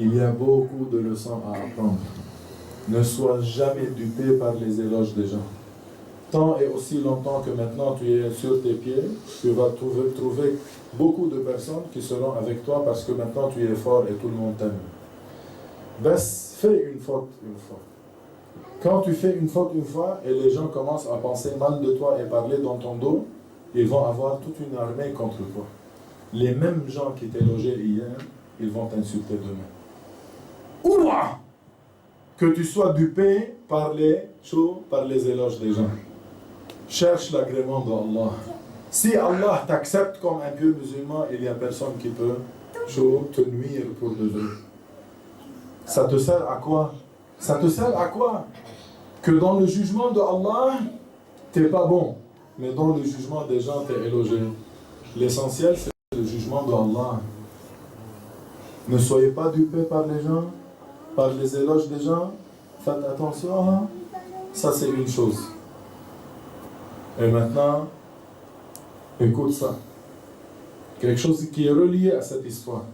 Il y a beaucoup de leçons à apprendre. Ne sois jamais dupé par les éloges des gens. Tant et aussi longtemps que maintenant tu es sur tes pieds, tu vas trouver beaucoup de personnes qui seront avec toi parce que maintenant tu es fort et tout le monde t'aime. Fais une faute une fois. Quand tu fais une faute une fois et les gens commencent à penser mal de toi et parler dans ton dos, ils vont avoir toute une armée contre toi. Les mêmes gens qui t'élogeaient hier, ils vont t'insulter demain. Ouah! Que tu sois dupé par les éloges des gens. Cherche l'agrément d'Allah. Si Allah t'accepte comme un pieux musulman, il n'y a personne qui peut te nuire pour de vrai. Ça te sert à quoi? Ça te sert à quoi? Que dans le jugement d'Allah, t'es pas bon, mais dans le jugement des gens, t'es élogé. L'essentiel, c'est le jugement d'Allah. Ne soyez pas dupés par les gens, par les éloges des gens. Faites attention, hein? Ça c'est une chose. Et maintenant, écoute ça. Quelque chose qui est relié à cette histoire,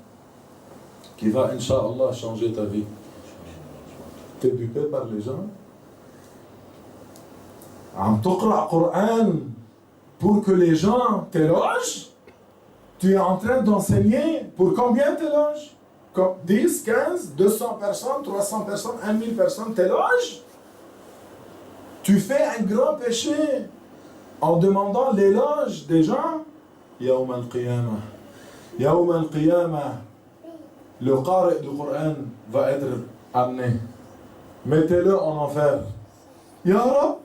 qui va, Inch'Allah, changer ta vie. T'es dupé par les gens. عم تقرأ Coran pour que les gens t'élogent. Tu es en train d'enseigner pour combien t'éloges? 10, 15, 200 personnes, 300 personnes, 1000 personnes t'élogent. Tu fais un grand péché en demandant l'éloge des gens. Yawm al-Qiyamah. Yawm al-Qiyamah. Le qari du Coran va être amené. Mettez-le en enfer. Ya Rab,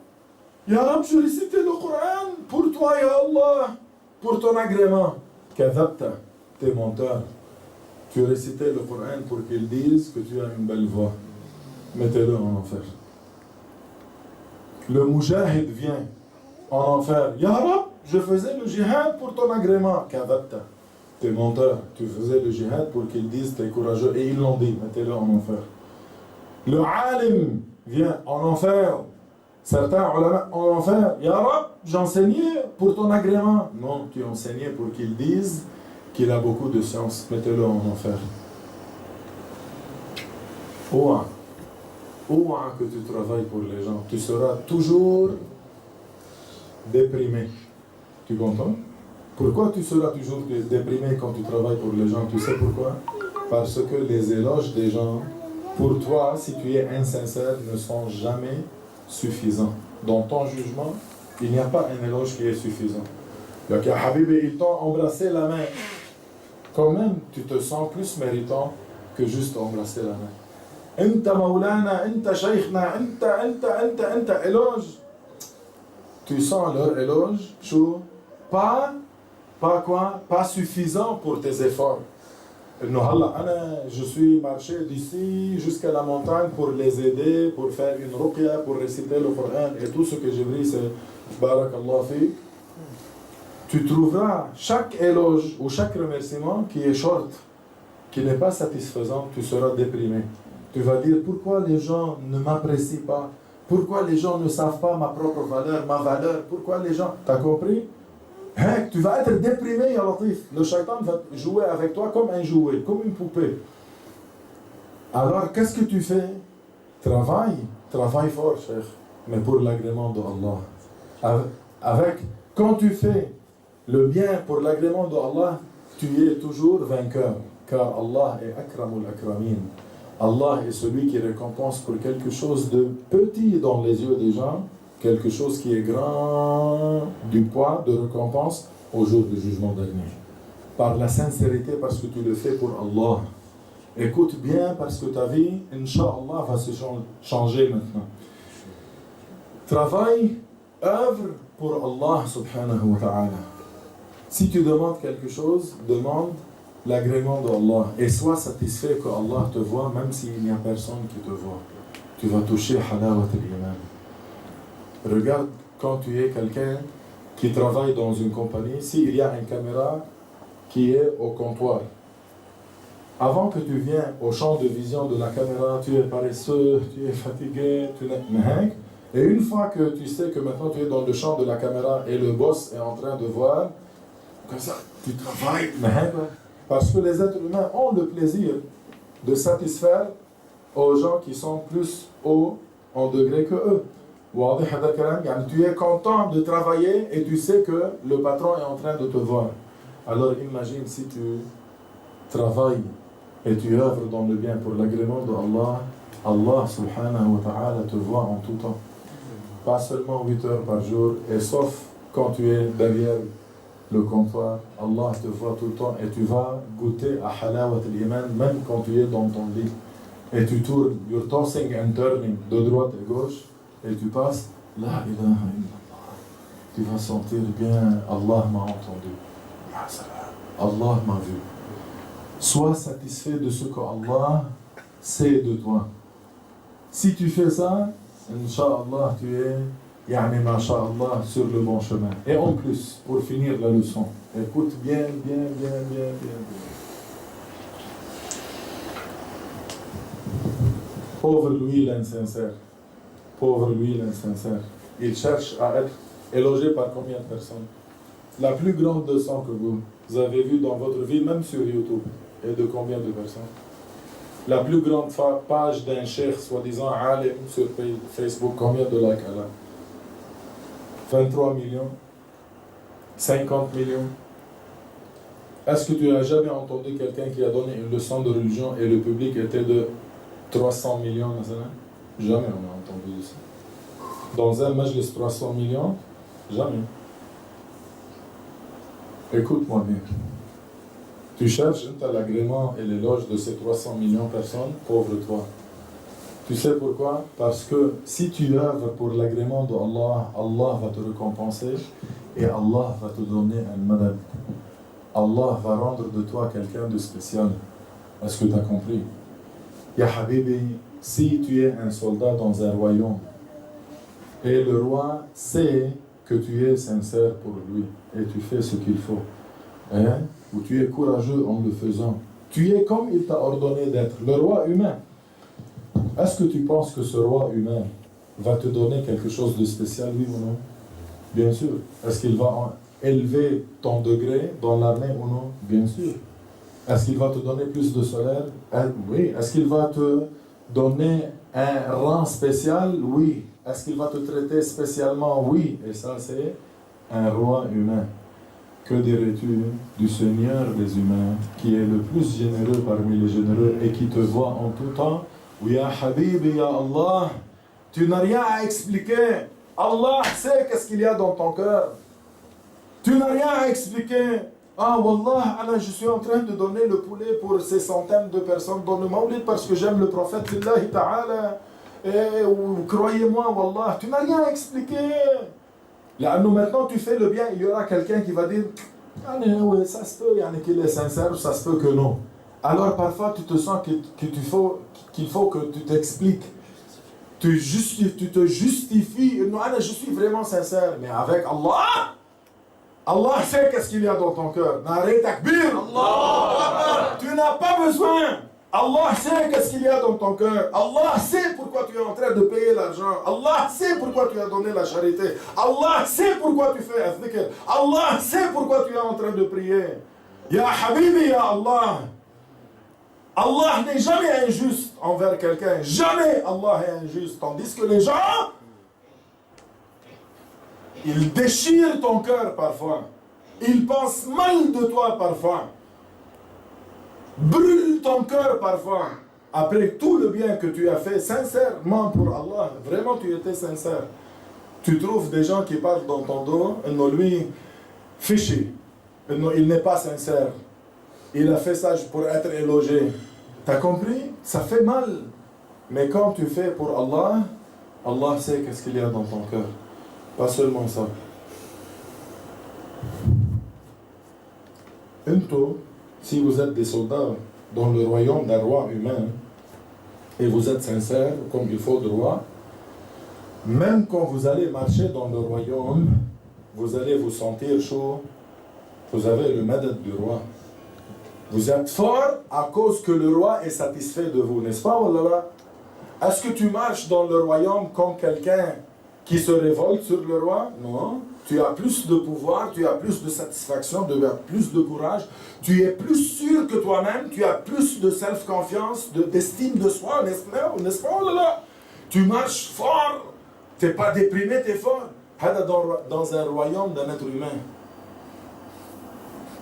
je récitais le Coran pour toi, Ya Allah, pour ton agrément. Kadhabta, t'es menteur. Tu récitais le Coran pour qu'ils disent que tu as une belle voix. Mettez-le en enfer. Le mujahid vient en enfer. Ya Rab, je faisais le jihad pour ton agrément. Kadhabta, t'es menteur. Tu faisais le jihad pour qu'ils disent t'es courageux. Et ils l'ont dit. Mettez-le en enfer. Le alim vient en enfer. Certains ulama en enfer. Ya Rab, j'enseignais pour ton agrément. Non, tu enseignais pour qu'ils disent qu'il a beaucoup de science. Mettez-le en enfer. Ouah que tu travailles pour les gens. Tu seras toujours déprimé. Tu comprends? Pourquoi tu seras toujours déprimé quand tu travailles pour les gens? Tu sais pourquoi? Parce que les éloges des gens, pour toi, si tu es insincère, ne sont jamais suffisants. Dans ton jugement, il n'y a pas un éloge qui est suffisant. Donc, Habibi, ils t'ont embrassé la main. Quand même, tu te sens plus méritant que juste embrasser la main. Enta Maulana, enta Shaykhna, enta, éloge. Tu sens leur éloge, pas suffisant pour tes efforts. Je suis marché d'ici jusqu'à la montagne pour les aider, pour faire une ruqya, pour réciter le Coran et tout ce que j'ai vu, c'est Barakallah fi. Tu trouveras chaque éloge ou chaque remerciement qui est short, qui n'est pas satisfaisant, tu seras déprimé. Tu vas dire pourquoi les gens ne m'apprécient pas, pourquoi les gens ne savent pas ma propre valeur, ma valeur, pourquoi les gens. T'as compris? Tu vas être déprimé, Ya Latif. Le shaitan va jouer avec toi comme un jouet, comme une poupée. Alors, qu'est-ce que tu fais? Travaille fort, Cheikh, mais pour l'agrément d'Allah. Quand tu fais le bien pour l'agrément d'Allah, tu es toujours vainqueur, car Allah est Akramul Akramin. Allah est celui qui récompense pour quelque chose de petit dans les yeux des gens, quelque chose qui est grand du poids de récompense au jour du jugement dernier. Par la sincérité, parce que tu le fais pour Allah. Écoute bien, parce que ta vie, Inch'Allah, va se changer maintenant. Travaille, œuvre pour Allah subhanahu wa ta'ala. Si tu demandes quelque chose, demande l'agrément d'Allah et sois satisfait que Allah te voit même s'il n'y a personne qui te voit. Tu vas toucher halawat al-iman. Regarde quand tu es quelqu'un qui travaille dans une compagnie, s'il y a une caméra qui est au comptoir. Avant que tu viennes au champ de vision de la caméra, tu es paresseux, tu es fatigué, et une fois que tu sais que maintenant tu es dans le champ de la caméra et le boss est en train de voir, comme ça, tu travailles. Parce que les êtres humains ont le plaisir de satisfaire aux gens qui sont plus hauts en degré que eux. Tu es content de travailler et tu sais que le patron est en train de te voir. Alors imagine si tu travailles et tu œuvres dans le bien pour l'agrément de Allah, Allah subhanahu wa ta'ala te voit en tout temps. Pas seulement 8 heures par jour, et sauf quand tu es derrière le comptoir, Allah te voit tout le temps et tu vas goûter à halawat al-iman même quand tu es dans ton lit. Et tu tournes, you're tossing and turning de droite et gauche, et tu passes, la ilaha illallah. Tu vas sentir bien, Allah m'a entendu. Allah m'a vu. Sois satisfait de ce que Allah sait de toi. Si tu fais ça, Inch'Allah, tu es, masha'Allah, sur le bon chemin. Et en plus, pour finir la leçon, écoute bien. Pauvre lui l'insincère. Pauvre lui l'insincère. Il cherche à être élogé par combien de personnes? La plus grande leçon que vous avez vue dans votre vie, même sur YouTube, est de combien de personnes? La plus grande page d'un cheikh, soi-disant alim, sur Facebook, combien de likes elle a? 23 millions? 50 millions? Est-ce que tu n'as jamais entendu quelqu'un qui a donné une leçon de religion et le public était de 300 millions? Jamais on a entendu ça. Dans un majlis 300 millions? Jamais. Écoute-moi bien. Tu cherches l'agrément et l'éloge de ces 300 millions de personnes, pauvre toi. Tu sais pourquoi? Parce que si tu œuvres pour l'agrément de Allah, Allah va te récompenser et Allah va te donner un madad. Allah va rendre de toi quelqu'un de spécial. Est-ce que tu as compris? Ya Habibi, si tu es un soldat dans un royaume et le roi sait que tu es sincère pour lui et tu fais ce qu'il faut, ou tu es courageux en le faisant, tu es comme il t'a ordonné d'être, le roi humain. Est-ce que tu penses que ce roi humain va te donner quelque chose de spécial, oui ou non? Bien sûr. Est-ce qu'il va élever ton degré dans l'armée ou non? Bien sûr. Est-ce qu'il va te donner plus de salaire? Oui. Est-ce qu'il va te donner un rang spécial? Oui. Est-ce qu'il va te traiter spécialement? Oui. Et ça, c'est un roi humain. Que dirais-tu du Seigneur des humains, qui est le plus généreux parmi les généreux et qui te voit en tout temps? Oui, ya Habibi, ya Allah, tu n'as rien à expliquer. Allah sait qu'est-ce qu'il y a dans ton cœur. Tu n'as rien à expliquer. Ah, Wallah, je suis en train de donner le poulet pour ces centaines de personnes dans le Maulid parce que j'aime le prophète Lillahi Ta'ala. Et croyez-moi, Wallah, tu n'as rien à expliquer. Là, nous, maintenant, tu fais le bien, il y aura quelqu'un qui va dire oui, ça se peut, qu'il est sincère, ça se peut que non. Alors, parfois, tu te sens qu'il faut que tu t'expliques. Tu te justifies. Non, je suis vraiment sincère, mais avec Allah, Allah sait qu'est-ce qu'il y a dans ton cœur. Naré takbir. Allah. Tu n'as pas besoin. Allah sait qu'est-ce qu'il y a dans ton cœur. Allah sait pourquoi tu es en train de payer l'argent. Allah sait pourquoi tu as donné la charité. Allah sait pourquoi tu fais un dhikr. Allah sait pourquoi tu es en train de prier. Ya Habibi, ya Allah. Allah n'est jamais injuste envers quelqu'un. Jamais Allah est injuste. Tandis que les gens, ils déchirent ton cœur parfois. Ils pensent mal de toi parfois. Brûle ton cœur parfois. Après tout le bien que tu as fait sincèrement pour Allah, vraiment tu étais sincère. Tu trouves des gens qui parlent dans ton dos, lui, fiché. Il n'est pas sincère. Il a fait ça pour être élogé. T'as compris? Ça fait mal. Mais quand tu fais pour Allah, Allah sait qu'est-ce qu'il y a dans ton cœur. Pas seulement ça. Si vous êtes des soldats dans le royaume d'un roi humain et vous êtes sincères comme il faut de roi, même quand vous allez marcher dans le royaume, vous allez vous sentir chaud. Vous avez le madad du roi. Vous êtes fort à cause que le roi est satisfait de vous, n'est-ce pas, wallah? Est-ce que tu marches dans le royaume comme quelqu'un qui se révolte sur le roi? Non. tu as plus de pouvoir, tu as plus de satisfaction, tu as plus de courage, tu es plus sûr que toi-même, tu as plus de self-confiance, d'estime de soi, n'est-ce pas? Oh là là. Tu marches fort, tu n'es pas déprimé, tu es fort. Dans un royaume d'un être humain.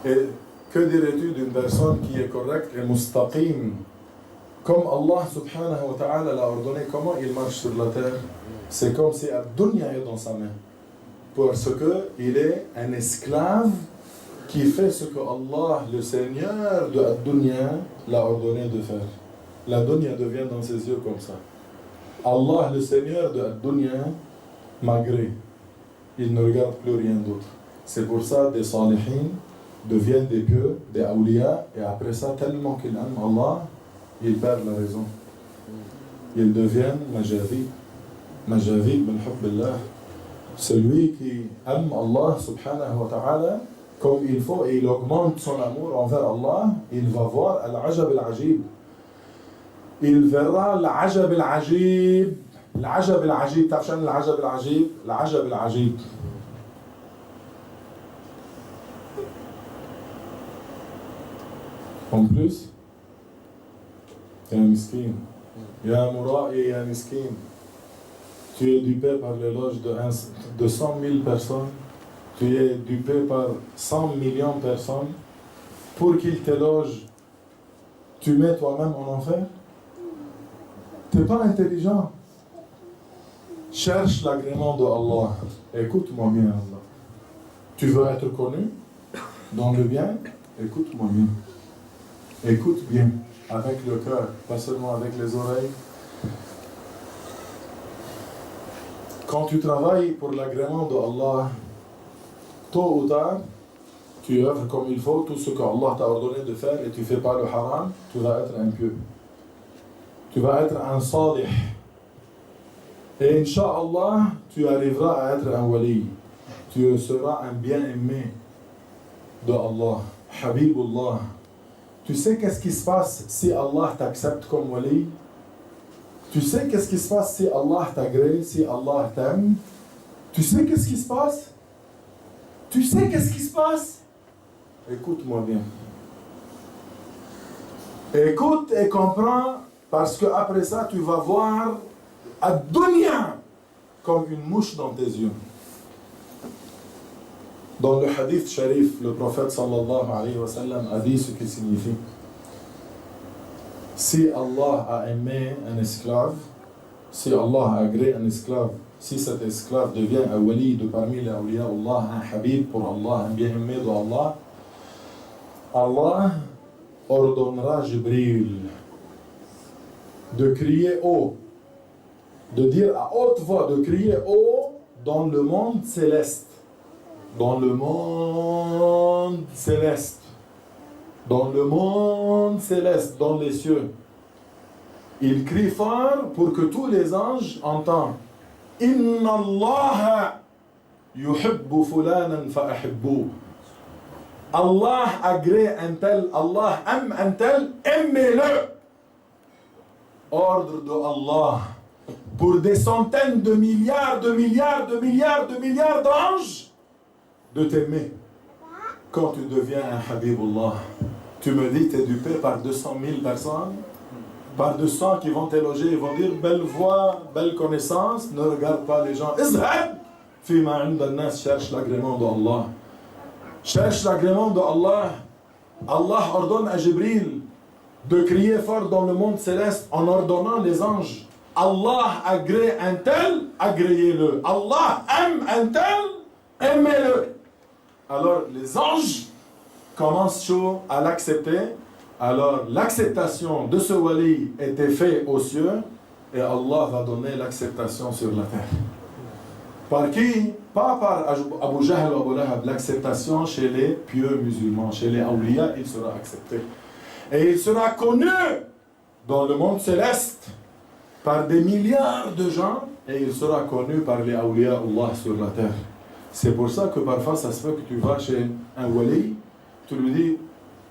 Et que dirais-tu d'une personne qui est correcte et mustaqim? Comme Allah subhanahu wa ta'ala l'a ordonné, comment il marche sur la terre? C'est comme si Ad-Dunya est dans sa main. Parce qu'il est un esclave qui fait ce que Allah, le Seigneur de Ad-Dunya, l'a ordonné de faire. La Dunya devient dans ses yeux comme ça. Allah, le Seigneur de Ad-Dunya, malgré, il ne regarde plus rien d'autre. C'est pour ça des salihin deviennent des pieux, des awliya, et après ça, tellement qu'ils aiment Allah, ils perdent la raison. Ils deviennent majavib. Majavib bin hubbillah. Celui qui aime Allah subhanahu wa ta'ala comme il faut et il augmente son amour envers Allah, il va voir al-ajab al-ajib. Il verra l'ajab al-ajib. L'ajab al-ajib, t'as vu l'ajab al-ajib? L'ajab al-ajib. En plus, ya miskin, ya mura'i, ya miskin. Tu es dupé par l'éloge de 100 000 personnes. Tu es dupé par 100 millions de personnes. Pour qu'ils t'élogent, tu mets toi-même en enfer. Tu n'es pas intelligent. Cherche l'agrément de Allah. Écoute-moi bien, Allah. Tu veux être connu dans le bien? Écoute-moi bien. Écoute bien, avec le cœur, pas seulement avec les oreilles. Quand tu travailles pour l'agrément de Allah, tôt ou tard, tu œuvres comme il faut, tout ce qu'Allah t'a ordonné de faire et tu ne fais pas le haram, tu vas être impieux. Tu vas être un salih. Et Inch'Allah, tu arriveras à être un wali. Tu seras un bien-aimé de Allah, Habibullah. Tu sais qu'est-ce qui se passe si Allah t'accepte comme wali? Tu sais qu'est-ce qui se passe si Allah t'agrée, si Allah t'aime? Tu sais qu'est-ce qui se passe? Tu sais qu'est-ce qui se passe? Écoute-moi bien. Écoute et comprends, parce que après ça, tu vas voir Ad-Dunya comme une mouche dans tes yeux. Dans le hadith sharif, le prophète sallallahu alayhi wa sallam a dit ce qui signifie. Si Allah a aimé un esclave, si Allah a agréé un esclave, si cet esclave devient un wali de parmi les awliya Allah, un habib pour Allah, un bien-aimé de Allah, Allah ordonnera Jibril de crier haut, de dire à haute voix, de crier haut dans le monde céleste. Dans le monde céleste. Dans le monde céleste, dans les cieux. Il crie fort pour que tous les anges entendent. Inna Allah yuhibbu fulanan fa ahibbu. Allah agrée un tel, Allah aime un tel, aimez-le. Ordre de Allah pour des centaines de milliards d'anges de t'aimer quand tu deviens un Habibullah. Tu me dis, tu es dupé par 200 000 personnes, par 200 qui vont t'éloger, ils vont dire belle voix, belle connaissance, ne regarde pas les gens. Izhab fima inda an-nas, cherche l'agrément d'Allah. Cherche l'agrément d'Allah. Allah ordonne à Jibril de crier fort dans le monde céleste en ordonnant les anges. Allah agrée un tel, agréez-le. Allah aime un tel, aimez-le. Alors les anges commencent chaud à l'accepter. Alors l'acceptation de ce wali était faite aux cieux et Allah va donner l'acceptation sur la terre. Par qui? Pas par Abu Jahl ou Abu Lahab. L'acceptation chez les pieux musulmans, chez les awliya, il sera accepté. Et il sera connu dans le monde céleste par des milliards de gens et il sera connu par les awliya Allah sur la terre. C'est pour ça que parfois ça se fait que tu vas chez un wali, tu lui dis,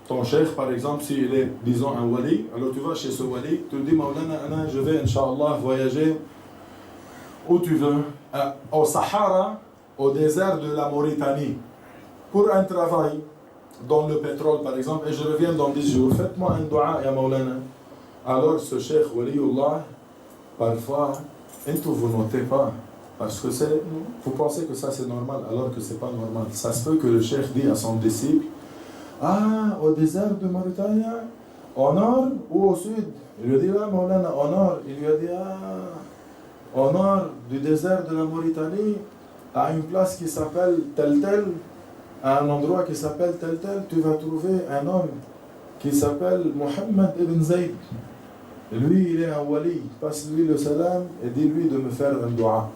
ton cheikh par exemple, s'il est, disons, un wali, alors tu vas chez ce wali, tu lui dis, Maulana, je vais, Inch'Allah, voyager où tu veux, au Sahara, au désert de la Mauritanie pour un travail dans le pétrole par exemple, et je reviens dans 10 jours, faites-moi un dua ya Maulana. Alors ce cheikh Waliullah, parfois, vous notez pas, parce que vous pensez que ça c'est normal, alors que c'est pas normal. Ça se peut que le cheikh dit à son disciple, ah, au désert de Mauritanie, au nord ou au sud? Il lui a dit, ah, Maulana, au nord. Il lui a dit, ah, au nord du désert de la Mauritanie, à une place qui s'appelle tel tel, à un endroit qui s'appelle tel tel, tu vas trouver un homme qui s'appelle Mohammed ibn Zayd. Et lui, il est un wali. Passe-lui le salam et dis-lui de me faire un dua.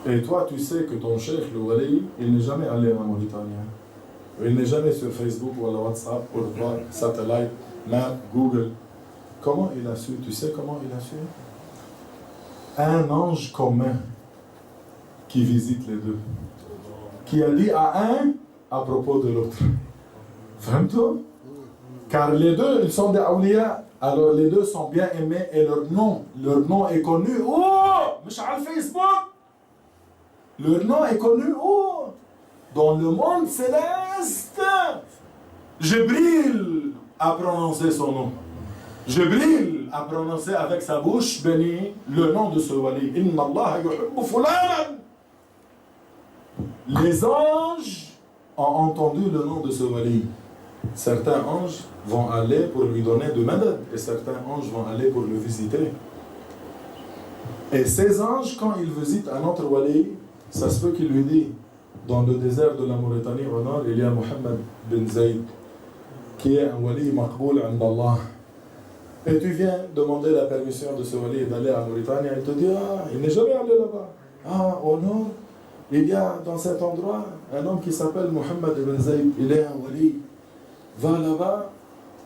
Et toi, tu sais que ton cheikh, le wali, il n'est jamais allé en Mauritanie. Il n'est jamais sur Facebook ou WhatsApp pour voir satellite, map, Google. Comment il a su? Tu sais comment il a su? Un ange commun qui visite les deux. Qui a dit à un à propos de l'autre. Vraiment? Car les deux, ils sont des awliya. Alors les deux sont bien aimés et leur nom est connu. Oh! Mish'al Facebook! Leur nom est connu. Oh! Dans le monde céleste. Jibril a prononcé son nom. Jibril a prononcé avec sa bouche bénie le nom de ce wali. Inna Allah yuhibbu fulanan. Les anges ont entendu le nom de ce wali. Certains anges vont aller pour lui donner de madad et certains anges vont aller pour le visiter. Et ces anges, quand ils visitent un autre wali, ça se peut qu'il lui dit, dans le désert de la Mauritanie au nord, il y a Mohammed bin Zayd, qui est un wali maqboul indallah. Et tu viens demander la permission de ce wali d'aller à Mauritanie, il te dit, ah, il n'est jamais allé là-bas. Ah, au nord, il y a dans cet endroit un homme qui s'appelle Mohammed bin Zayd, il est un wali. Va là-bas,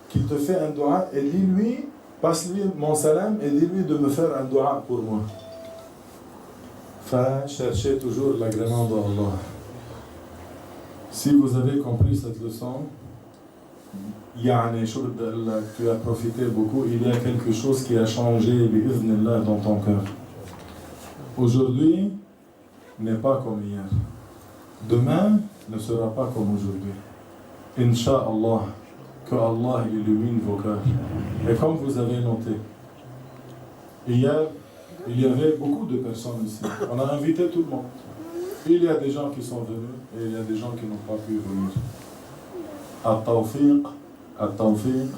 qu'il te fait un dua et dis-lui, passe-lui mon salam et dis-lui de me faire un dua pour moi. Cherchez toujours l'agrément d'Allah. Si vous avez compris cette leçon, tu as profité beaucoup, il y a quelque chose qui a changé bi'idhnillah dans ton cœur. Aujourd'hui n'est pas comme hier. Demain ne sera pas comme aujourd'hui. Inch'Allah, que Allah illumine vos cœurs. Et comme vous avez noté, hier, il y avait beaucoup de personnes ici. On a invité tout le monde. Il y a des gens qui sont venus et il y a des gens qui n'ont pas pu venir. At-tawfiq,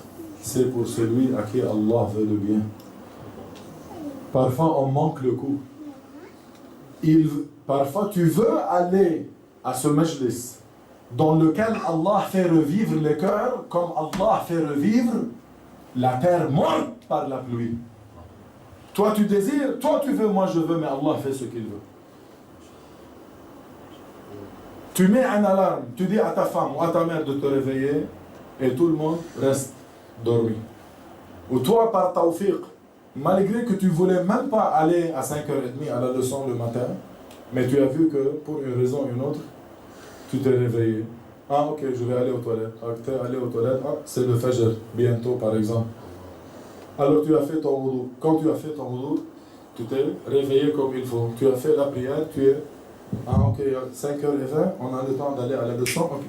c'est pour celui à qui Allah veut le bien. Parfois, on manque le coup. Parfois, tu veux aller à ce majlis dans lequel Allah fait revivre les cœurs comme Allah fait revivre la terre morte par la pluie. Toi tu désires, toi tu veux, moi je veux, mais Allah fait ce qu'il veut. Tu mets un alarme, tu dis à ta femme ou à ta mère de te réveiller et tout le monde reste dormi. Ou toi par tawfiq, malgré que tu voulais même pas aller à 5h30 à la leçon le matin, mais tu as vu que pour une raison ou une autre, tu t'es réveillé. Ah ok, je vais aller aux toilettes. Ah, tu es allé aux toilettes, ah, c'est le fajr, bientôt par exemple. Alors tu as fait ton wudu. Quand tu as fait ton wudu, tu t'es réveillé comme il faut. Tu as fait la prière, tu es... Ah ok, 5h20, on a le temps d'aller à la leçon. Okay.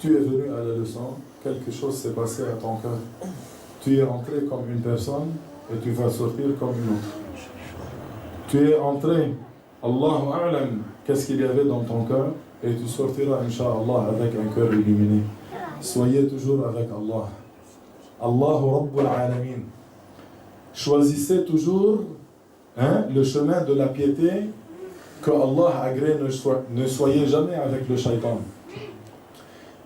Tu es venu à la leçon, quelque chose s'est passé à ton cœur. Tu es entré comme une personne et tu vas sortir comme une autre. Tu es entré, Allahu a'lam, qu'est-ce qu'il y avait dans ton cœur? Et tu sortiras, Inch'Allah, avec un cœur illuminé. Soyez toujours avec Allah. Allahu Rabbul Alamin. Choisissez toujours le chemin de la piété que Allah agrée. Ne soyez jamais avec le shaitan.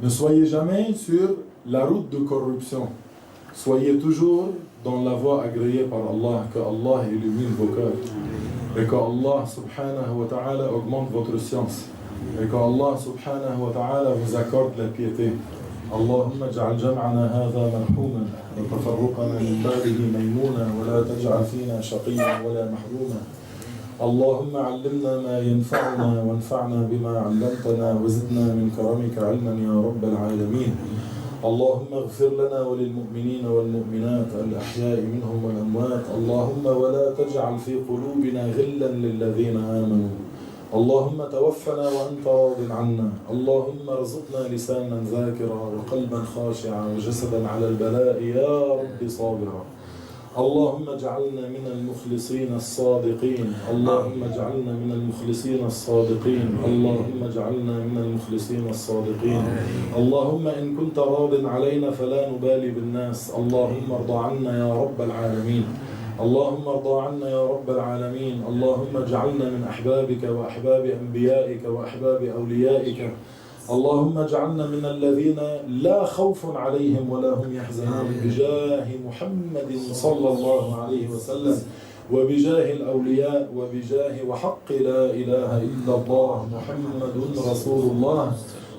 Ne soyez jamais sur la route de corruption. Soyez toujours dans la voie agréée par Allah, que Allah illumine vos cœurs. Et que Allah subhanahu wa ta'ala augmente votre science. Et que Allah subhanahu wa ta'ala vous accorde la piété. اللهم اجعل جمعنا هذا مرحوما وتفرقنا من بعده ميمونا ولا تجعل فينا شقيا ولا محروما. اللهم علمنا ما ينفعنا وانفعنا بما علمتنا وزدنا من كرمك علما يا رب العالمين. اللهم اغفر لنا وللمؤمنين والمؤمنات الأحياء منهم والأموات. اللهم ولا تجعل في قلوبنا غلا للذين آمنوا اللهم توفنا وأنت راض عنا. اللهم ارزقنا لسانا ذاكرا وقلبا خاشعا وجسدا على البلاء يا رب صابرا. اللهم اجعلنا من المخلصين الصادقين. اللهم اجعلنا من المخلصين الصادقين. اللهم اجعلنا من المخلصين الصادقين. اللهم إن كنت راض علينا فلا نبالي بالناس. اللهم ارض عنا يا رب العالمين. اللهم ارض عنا يا رب العالمين. اللهم اجعلنا من أحبابك وأحباب أنبيائك وأحباب أوليائك. اللهم اجعلنا من الذين لا خوف عليهم ولا هم يحزنون بجاه محمد صلى الله عليه وسلم وبجاه الأولياء وبجاه وحق لا إله إلا الله محمد رسول الله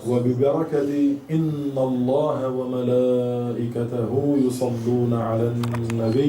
وببركة إن الله وملائكته يصلون على النبي.